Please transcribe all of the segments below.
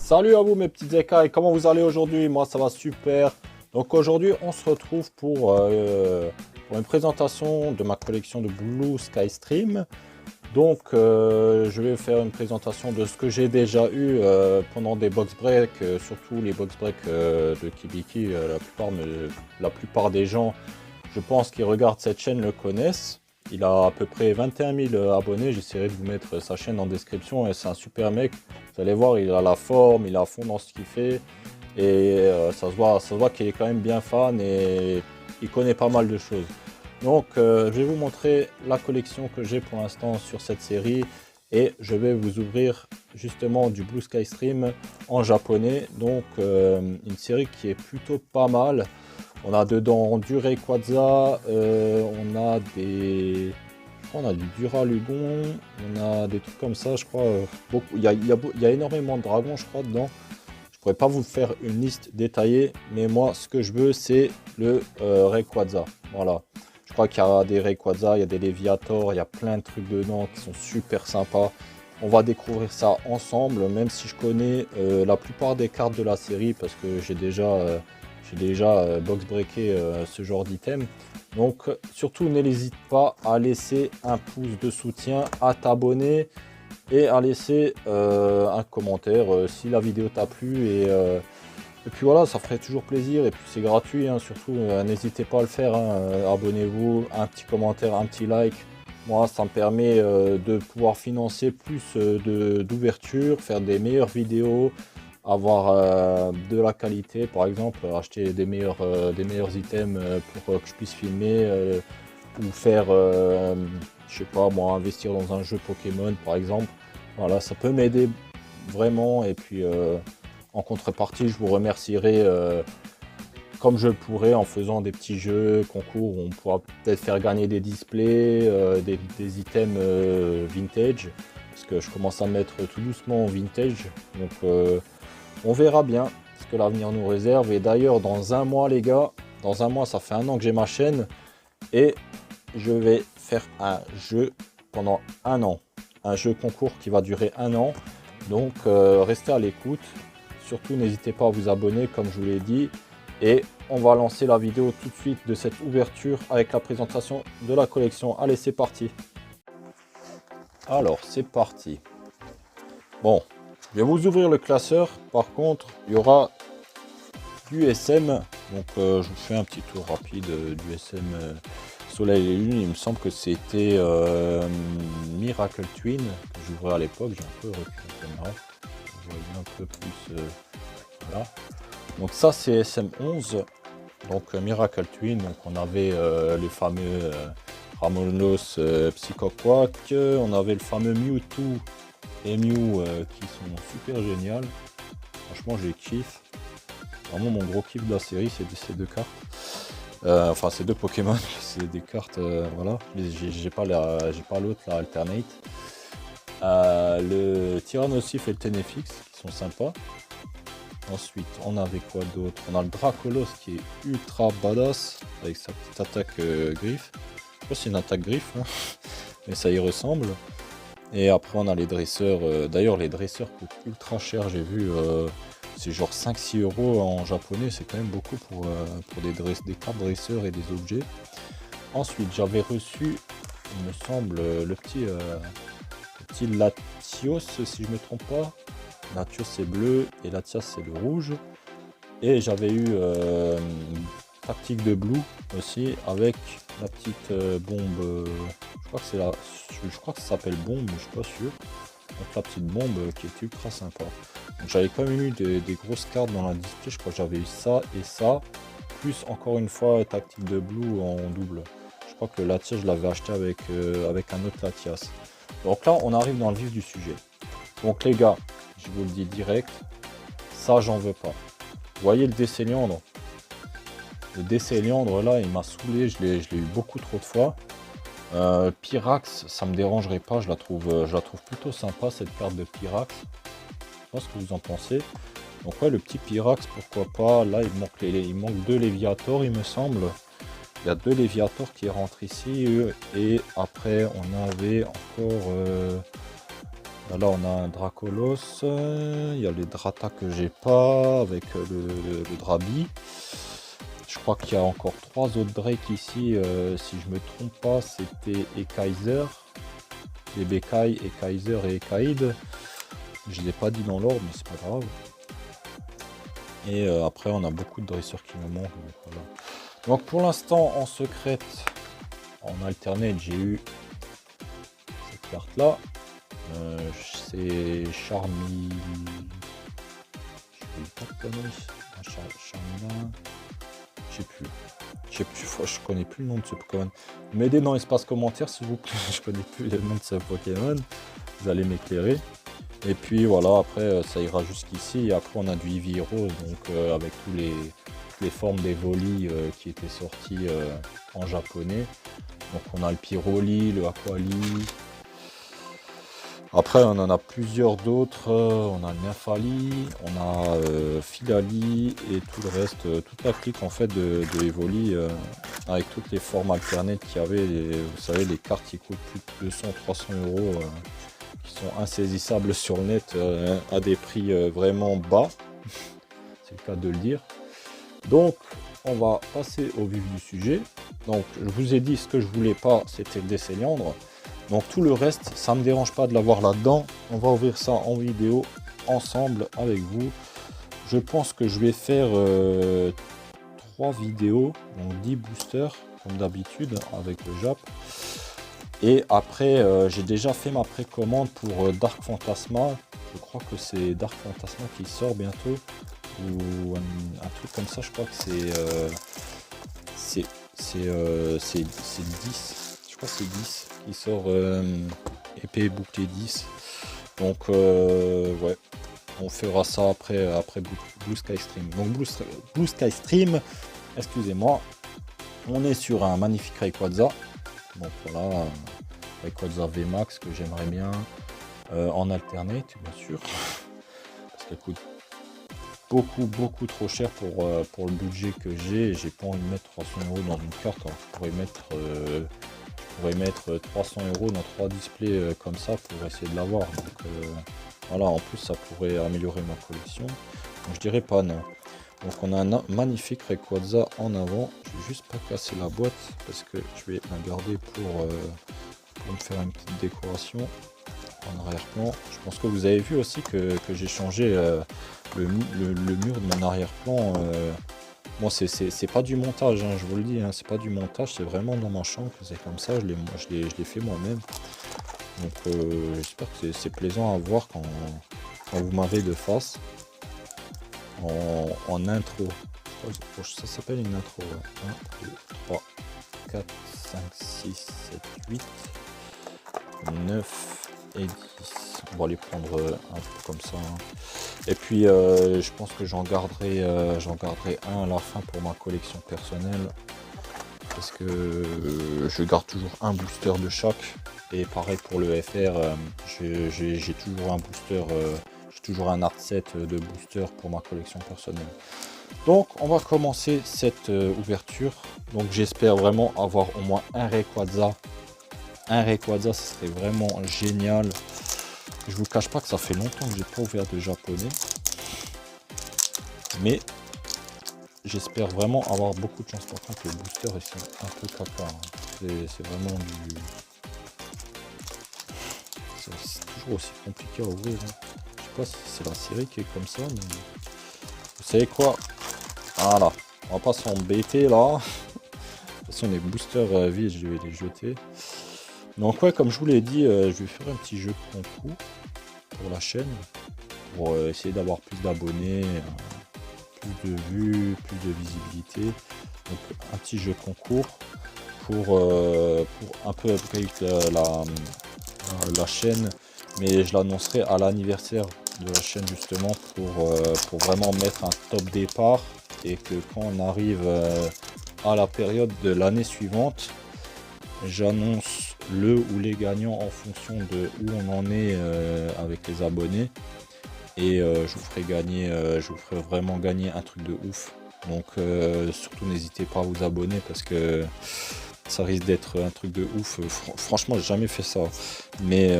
Salut à vous mes petites écailles, comment vous allez aujourd'hui? Moi ça va super. Donc aujourd'hui on se retrouve pour une présentation de ma collection de Blue Sky Stream. Donc je vais faire une présentation de ce que j'ai déjà eu pendant des box breaks, surtout les box breaks de Kibiki. La plupart des gens, je pense, qui regardent cette chaîne le connaissent. Il a à peu près 21 000 abonnés, j'essaierai de vous mettre sa chaîne en description et c'est un super mec. Vous allez voir, il a la forme, il est à fond dans ce qu'il fait et ça se voit qu'il est quand même bien fan et il connaît pas mal de choses. Donc je vais vous montrer la collection que j'ai pour l'instant sur cette série et je vais vous ouvrir justement du Blue Sky Stream en japonais. Donc une série qui est plutôt pas mal. On a dedans du Rayquaza, on a du Duraludon, on a des trucs comme ça, je crois. Beaucoup. Il y a énormément de dragons, je crois, dedans. Je pourrais pas vous faire une liste détaillée, mais moi, ce que je veux, c'est le Rayquaza. Voilà. Je crois qu'il y a des Rayquaza, il y a des Léviator, il y a plein de trucs dedans qui sont super sympas. On va découvrir ça ensemble, même si je connais la plupart des cartes de la série, parce que j'ai déjà box breaké ce genre d'item. Donc surtout n'hésite pas à laisser un pouce de soutien, à t'abonner et à laisser un commentaire si la vidéo t'a plu et puis voilà, ça ferait toujours plaisir et puis c'est gratuit hein, surtout n'hésitez pas à le faire hein, abonnez-vous, un petit commentaire, un petit like. Moi ça me permet de pouvoir financer plus d'ouverture, faire des meilleures vidéos, avoir de la qualité, par exemple acheter des meilleurs items pour que je puisse filmer ou faire je sais pas moi, investir dans un jeu Pokémon par exemple. Voilà, ça peut m'aider vraiment et puis en contrepartie je vous remercierai comme je le pourrais en faisant des petits jeux, concours où on pourra peut-être faire gagner des displays, des items vintage parce que je commence à me mettre tout doucement en vintage donc on verra bien ce que l'avenir nous réserve. Et d'ailleurs, dans un mois, les gars, dans un mois, ça fait un an que j'ai ma chaîne. Et je vais faire un jeu pendant un an. Un jeu concours qui va durer un an. Donc, restez à l'écoute. Surtout, n'hésitez pas à vous abonner, comme je vous l'ai dit. Et on va lancer la vidéo tout de suite de cette ouverture avec la présentation de la collection. Allez, c'est parti. Alors, c'est parti. Bon. Je vais vous ouvrir le classeur, par contre il y aura du SM, donc je vous fais un petit tour rapide du SM Soleil et Lune. Il me semble que c'était Miracle Twin que j'ouvrais à l'époque, j'ai un peu reculé la caméra, je vois un peu plus, voilà. Donc ça c'est SM11, donc Miracle Twin, donc on avait les fameux Ramonos Psychoquack, on avait le fameux Mewtwo et Mew qui sont super géniales. Franchement, j'ai kiffe. Vraiment, mon gros kiff de la série, c'est ces deux cartes. Enfin, ces deux Pokémon, c'est des cartes, voilà. J'ai pas l'autre, la Alternate. Le Tyrannosif et le Tenefix qui sont sympas. Ensuite, on avait quoi d'autre? On a le Dracolos qui est ultra badass avec sa petite attaque griffe. Je sais pas si c'est une attaque griffe, hein, mais ça y ressemble. Et après on a les dresseurs, d'ailleurs les dresseurs coûtent ultra cher, j'ai vu, c'est genre 5-6 euros en japonais, c'est quand même beaucoup pour des cartes dresseurs et des objets. Ensuite j'avais reçu, il me semble, le petit Latios si je me trompe pas. Latios c'est bleu et Latias c'est le rouge. Et j'avais eu Tactique de Blue aussi avec la petite bombe, je crois que ça s'appelle bombe, mais je suis pas sûr. Donc la petite bombe qui est ultra sympa. Donc j'avais quand même eu des grosses cartes dans la display, je crois que j'avais eu ça et ça, plus encore une fois Tactique de Blue en double. Je crois que le Latias je l'avais acheté avec un autre Latias. Donc là on arrive dans le vif du sujet. Donc les gars, je vous le dis direct, ça j'en veux pas. Vous voyez le Décéliandre? Le Décéliandre là il m'a saoulé, je l'ai eu beaucoup trop de fois. Pyrax ça me dérangerait pas, je la trouve plutôt sympa cette carte de Pyrax. Je sais pas ce que vous en pensez. Donc ouais, le petit Pyrax pourquoi pas. Là il manque 2 Léviator il me semble. Il y a 2 Léviator qui rentrent ici et après on avait encore Là on a un Dracolos, il y a les Drata que j'ai pas, avec le Drabi. Je crois qu'il y a encore 3 autres Drake ici, si je me trompe pas, c'était Ekaiser, les Bekai, Ekaiser et Ekaid. Je ne l'ai pas dit dans l'ordre, mais c'est pas grave. Et après on a beaucoup de dresseurs qui me manquent. Donc, voilà. Donc pour l'instant en secrète, en alternate, j'ai eu cette carte là. C'est Charmy. Je sais pas de conneries. Charmila. Je sais plus. Je connais plus le nom de ce Pokémon. M'aidez dans l'espace commentaire s'il vous plaît. Je connais plus le nom de ce Pokémon. Vous allez m'éclairer. Et puis voilà, après ça ira jusqu'ici. Et après on a du Eevee Rose, donc avec toutes les formes d'Evoli qui étaient sorties en japonais. Donc on a le Pyroli, le Aquali. Après on en a plusieurs d'autres. On a le Nymphali, on a Philali et tout le reste, toute la clique en fait de Evoli avec toutes les formes alternates qu'il y avait. Vous savez, les cartes qui coûtent plus de 200-300 euros. Qui sont insaisissables sur le net à des prix vraiment bas, c'est le cas de le dire. Donc on va passer au vif du sujet. Donc je vous ai dit, ce que je voulais pas, c'était le Descéliandre. Donc tout le reste, ça me dérange pas de l'avoir là-dedans. On va ouvrir ça en vidéo ensemble avec vous. Je pense que je vais faire 3 vidéos, donc 10 boosters comme d'habitude avec le Jap. Et après, j'ai déjà fait ma précommande pour Dark Phantasma. Je crois que c'est Dark Phantasma qui sort bientôt. Ou un truc comme ça, je crois que c'est 10. Je crois que c'est 10 qui sort épée et bouclier 10. Donc ouais, on fera ça après Blue Sky Stream. Donc Blue Sky Stream, excusez-moi, on est sur un magnifique Rayquaza. Donc voilà, Rayquaza VMAX que j'aimerais bien en alternate, bien sûr, parce qu'elle coûte beaucoup trop cher pour le budget que j'ai. J'ai pas envie de mettre 300 euros dans une carte. Alors je pourrais mettre 300 euros dans 3 displays comme ça pour essayer de l'avoir. Donc voilà, en plus ça pourrait améliorer ma collection. Donc je dirais pas non. Donc on a un magnifique Rayquaza en avant. Je vais juste pas casser la boîte parce que je vais la garder pour me faire une petite décoration en arrière-plan. Je pense que vous avez vu aussi que j'ai changé le mur de mon arrière-plan. Bon, c'est pas du montage, hein, je vous le dis, hein, c'est pas du montage, c'est vraiment dans ma chambre que c'est comme ça, je l'ai fait moi-même. Donc j'espère que c'est plaisant à voir quand vous m'avez de face. En intro. Ça s'appelle une intro. 1, 2, 3, 4, 5, 6, 7, 8, 9 et 10. On va les prendre un peu comme ça. Hein. Et puis je pense que j'en garderai un à la fin pour ma collection personnelle. Parce que je garde toujours un booster de chaque. Et pareil pour le FR, j'ai toujours un booster. Toujours un art set de booster pour ma collection personnelle. Donc on va commencer cette ouverture. Donc j'espère vraiment avoir au moins un Rayquaza. Un Rayquaza, ce serait vraiment génial. Je vous cache pas que ça fait longtemps que j'ai pas ouvert de japonais. Mais j'espère vraiment avoir beaucoup de chance. Par contre les boosters ils sont un peu caca. Hein. C'est vraiment du... C'est toujours aussi compliqué à ouvrir. Hein. Je sais pas si c'est la série qui est comme ça, mais vous savez quoi, voilà, on va pas s'embêter là. De toute façon les boosters vides, je vais les jeter. Donc ouais, comme je vous l'ai dit, je vais faire un petit jeu de concours pour la chaîne, pour essayer d'avoir plus d'abonnés, plus de vues, plus de visibilité. Donc un petit jeu de concours pour un peu upgrade la chaîne, mais je l'annoncerai à l'anniversaire de la chaîne justement pour vraiment mettre un top départ, et que quand on arrive à la période de l'année suivante, j'annonce le ou les gagnants en fonction de où on en est avec les abonnés, et je vous ferai gagner, je vous ferai vraiment gagner un truc de ouf. Donc surtout n'hésitez pas à vous abonner parce que ça risque d'être un truc de ouf. Franchement j'ai jamais fait ça, mais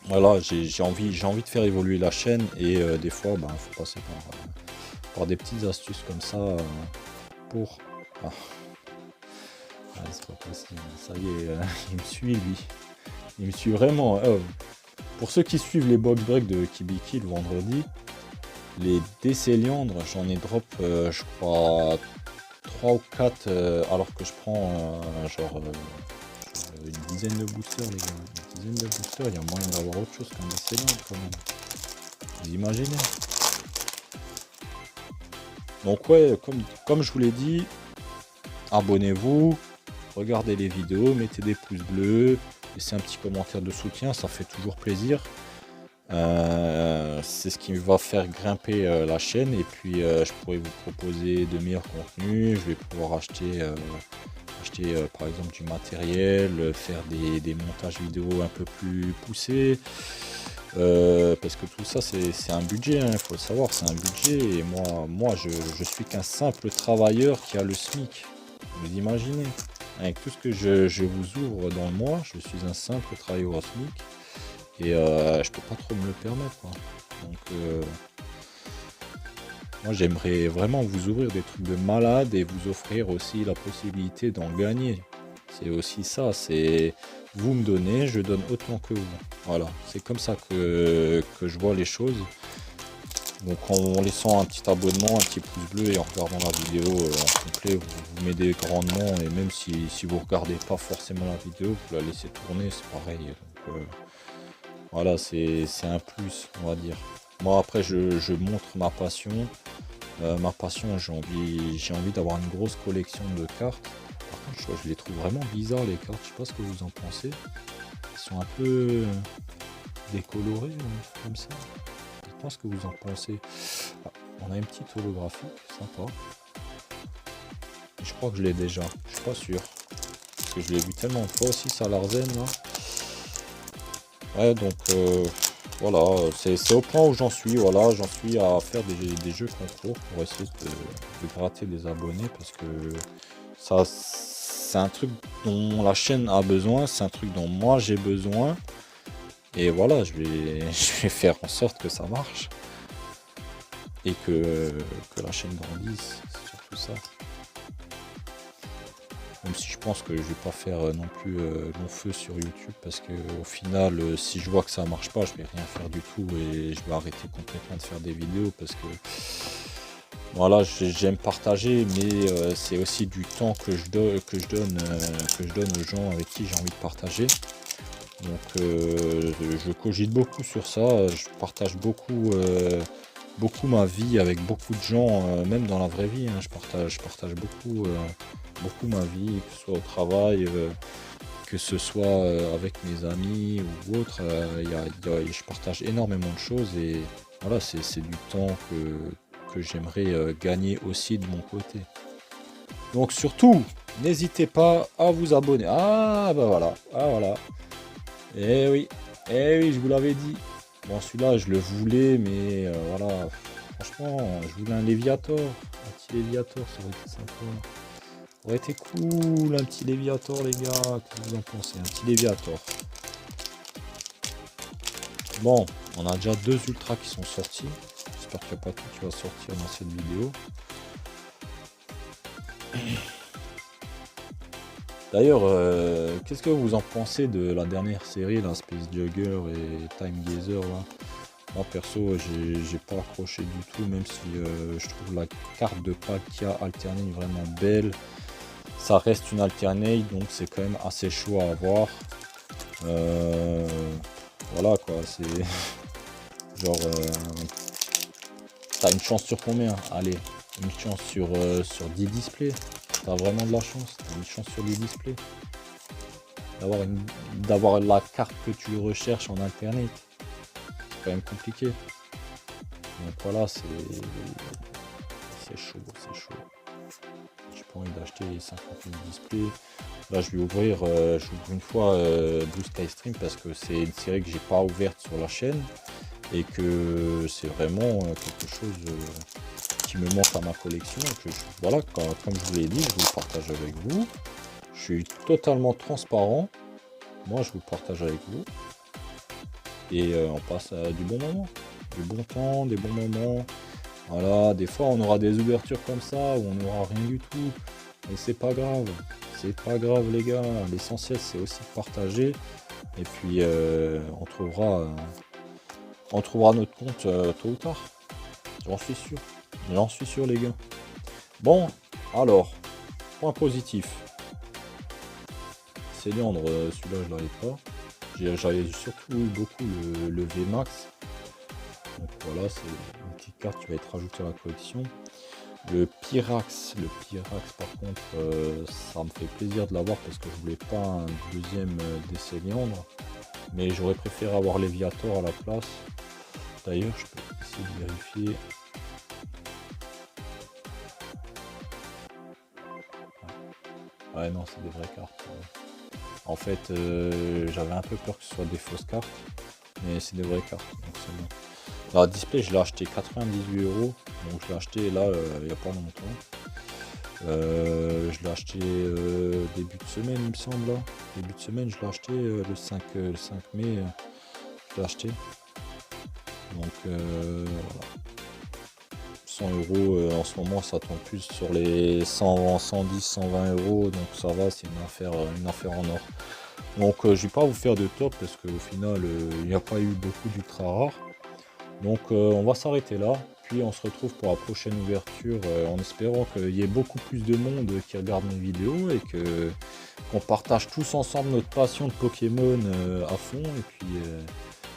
Voilà, j'ai envie de faire évoluer la chaîne et des fois, ben, faut passer par des petites astuces comme ça pour... Ah, c'est pas possible, ça y est, il me suit lui. Il me suit vraiment. Pour ceux qui suivent les box breaks de Kibiki le vendredi, les décéliandres, j'en ai drop, je crois, 3 ou 4, alors que je prends genre une dizaine de boosters, les gars. Une dizaine de boosters, il y a moyen d'avoir autre chose qu'un décéliandre quand même. Vous imaginez? Donc ouais, comme je vous l'ai dit, abonnez-vous, regardez les vidéos, mettez des pouces bleus, laissez un petit commentaire de soutien, ça fait toujours plaisir. C'est ce qui va faire grimper la chaîne et puis je pourrais vous proposer de meilleurs contenus. Je vais pouvoir acheter par exemple du matériel, faire des montages vidéo un peu plus poussés, parce que tout ça c'est un budget, il faut le savoir, c'est un budget. Et moi je suis qu'un simple travailleur qui a le SMIC, vous imaginez, avec tout ce que je vous ouvre dans le mois, je suis un simple travailleur au SMIC. Et je peux pas trop me le permettre, quoi. Donc moi j'aimerais vraiment vous ouvrir des trucs de malade et vous offrir aussi la possibilité d'en gagner. C'est aussi ça, c'est vous me donnez, je donne autant que vous. Voilà, c'est comme ça que je vois les choses. Donc en laissant un petit abonnement, un petit pouce bleu et en regardant la vidéo en complet, vous m'aidez grandement. Et même si vous regardez pas forcément la vidéo, vous la laissez tourner, c'est pareil. Donc, voilà, c'est un plus, on va dire. Moi, après, je montre ma passion. Ma passion, j'ai envie d'avoir une grosse collection de cartes. Par contre, je les trouve vraiment bizarres, les cartes. Je sais pas ce que vous en pensez. Elles sont un peu décolorées, comme ça. Je pense que vous en pensez. Ah, on a une petite holographie, sympa. Je crois que je l'ai déjà. Je suis pas sûr. Parce que je l'ai vu tellement de fois aussi, ça Larzen, là. Ouais, donc voilà, c'est au point où j'en suis. Voilà, j'en suis à faire des jeux concours pour essayer de gratter des abonnés, parce que ça, c'est un truc dont la chaîne a besoin, c'est un truc dont moi j'ai besoin. Et voilà, je vais faire en sorte que ça marche et que la chaîne grandisse, c'est surtout ça. Même si je pense que je vais pas faire non plus long feu sur YouTube, parce que au final, si je vois que ça marche pas, je vais rien faire du tout et je vais arrêter complètement de faire des vidéos, parce que voilà, j'aime partager, mais c'est aussi du temps que je donne aux gens avec qui j'ai envie de partager. Donc je cogite beaucoup sur ça, je partage beaucoup ma vie avec beaucoup de gens, même dans la vraie vie, hein, je partage beaucoup ma vie, que ce soit au travail, que ce soit avec mes amis ou autre. Je partage énormément de choses et voilà, c'est du temps que j'aimerais gagner aussi de mon côté. Donc surtout, n'hésitez pas à vous abonner. Ah bah voilà, ah voilà. Eh oui, je vous l'avais dit. Bon, celui-là, je le voulais, mais voilà. Franchement, je voulais un Léviator. Un petit Léviator, ça aurait été sympa. Ça aurait été cool, un petit Léviator, les gars. Qu'est-ce que vous en pensez? Un petit Léviator. Bon, on a déjà 2 ultras qui sont sortis. J'espère qu'il n'y a pas tout qui va sortir dans cette vidéo. D'ailleurs, qu'est-ce que vous en pensez de la dernière série, la Space Jugger et Time Gazer là? Moi perso, j'ai pas accroché du tout, même si je trouve la carte de pack qu'il y a alternée vraiment belle. Ça reste une alternate, donc c'est quand même assez chaud à avoir. Voilà quoi, c'est genre t'as une chance sur combien? Allez, une chance sur 10 displays. T'as vraiment de la chance, t'as une chance sur 10 displays d'avoir la carte que tu recherches en internet. C'est quand même compliqué. Donc voilà, c'est chaud, c'est chaud. J'ai pas envie d'acheter 50 000 displays. Là je vais ouvrir, j'ouvre une fois Blue Sky Stream, parce que c'est une série que j'ai pas ouverte sur la chaîne et que c'est vraiment quelque chose qui me manque à ma collection. Et que voilà, comme je vous l'ai dit, je vous le partage avec vous. Je suis totalement transparent. Moi je vous partage avec vous. Et on passe à du bon moment. Du bon temps, des bons moments. Voilà, des fois on aura des ouvertures comme ça où on n'aura rien du tout. Mais c'est pas grave. C'est pas grave les gars. L'essentiel c'est aussi de partager. Et puis on trouvera notre compte tôt ou tard. J'en suis sûr. J'en suis sûr les gars. Bon, alors, point positif. Cylindre, celui-là je l'avais pas. J'avais surtout eu beaucoup le VMAX. Donc voilà, c'est une petite carte qui va être rajoutée à la collection. Le Pyrax par contre, ça me fait plaisir de l'avoir parce que je voulais pas un deuxième des cylindres. Mais j'aurais préféré avoir Léviator à la place. D'ailleurs, je peux essayer de vérifier. Ouais, non, c'est des vraies cartes. En fait, j'avais un peu peur que ce soit des fausses cartes. Mais c'est des vraies cartes, donc c'est bon. La display, je l'ai acheté 98 €. Donc je l'ai acheté là, il n'y a pas longtemps. Je l'ai acheté début de semaine, il me semble. Là. Début de semaine, je l'ai acheté le 5 mai. Je l'ai acheté. Donc voilà. 100 € en ce moment, ça tombe plus sur les 100, 110, 120 €. Donc ça va, c'est une affaire en or. Donc je vais pas vous faire de top parce qu'au final, il n'y a pas eu beaucoup d'ultra rares. Donc on va s'arrêter là. Puis on se retrouve pour la prochaine ouverture en espérant qu'il y ait beaucoup plus de monde qui regarde mes vidéos et qu'on partage tous ensemble notre passion de Pokémon à fond. Et puis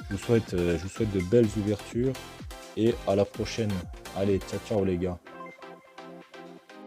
je vous souhaite de belles ouvertures et à la prochaine. Allez, ciao ciao les gars.